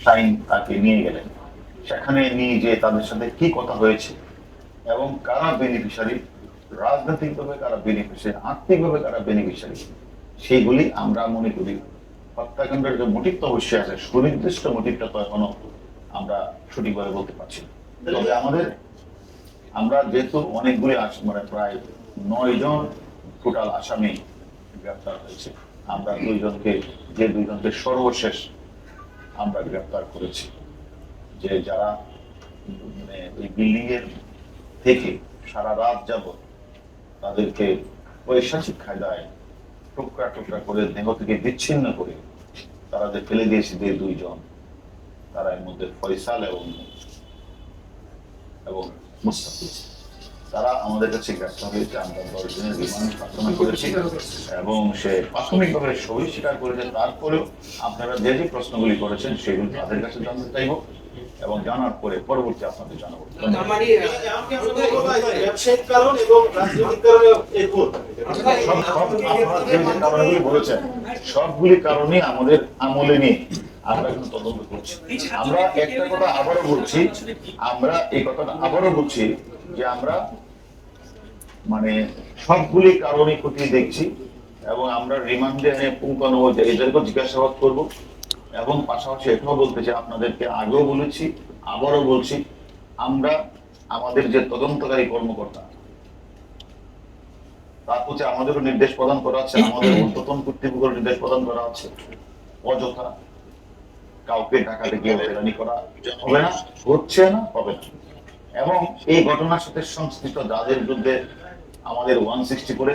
Shine তাকে নিয়ে গেলেন, সেখানে নিয়ে যে তাদের সাথে কি কথা হয়েছে এবং কারা বেনিফিশিয়ারি, রাজনৈতিকভাবে কারা বেনিফিশিয়ারি, আর্থিকভাবে কারা বেনিফিশিয়ারি, সেইগুলি আমরা মনে করি হত্যাকাণ্ডের যে মোটিভটা অবশ্যই আছে, সুনির্দিষ্ট মোটিভটা তো এখনো আমরা সঠিকভাবে বলতে পারছি না। তবে আমরা যেহেতু অনেকগুলি মানে প্রায় 9 জন টোটাল আসামি গ্রেপ্তার হয়েছে, আমরা দুইজনকে সর্বশেষ আমরা গ্রেপ্তার করেছি, যে যারা মানে ওই বিল্ডিং এর থেকে সারা রাত যাবত তাদেরকে পৈশাচিক খায়দায় টুকরা টুকরা করে দেহ থেকে বিচ্ছিন্ন করে তারা যে ফেলে দিয়েছে যে 2 জন, তারা এর মধ্যে ফয়সাল এবং মুস্তাফিজ, তারা আমাদের কাছে গ্রেপ্তার হয়েছে। আমরা 10 দিনের রিমান্ড প্রার্থনা করেছি এবং সে প্রাথমিকভাবে সই স্বীকার করেছে। তারপরেও আপনারা যে যে প্রশ্নগুলি করেছেন সেগুলি তাদের কাছে জানতে চাইব এবং জানার পরে পরবর্তী আপনাদের জানাবো। কারণগুলি বলেছেন সবগুলি কারণে আমাদের আমলে নিয়ে আমরা এখন তদন্ত করছি। আমরা একটা কথা আবারও বলছি, যে আমরা মানে সবগুলি কারণে খতিয়ে দেখছি এবং আমরা রিমান্ডে এনে পুঙ্খানুপুঙ্খ এদেরকেও জিজ্ঞাসাবাদ করব। এবং পাশাপাশি এটাও বলতে চাই, আপনাদেরকে আগেও বলেছি আবারও বলছি, আমরা আমাদের যে তদন্তকারী কর্মকর্তা তার প্রতি আমাদেরও নির্দেশ প্রদান করা আছে, আমাদের ঊর্ধ্বতন কর্তৃপক্ষের নির্দেশ প্রদান করা আছে, অযথা কাউকে ঢাকাতে গিয়ে হয়রানি করা হবে না, হচ্ছে না, হবে না। এবং এই ঘটনার সাথে সংশ্লিষ্ট যাদের বিরুদ্ধে আমাদের 160 করে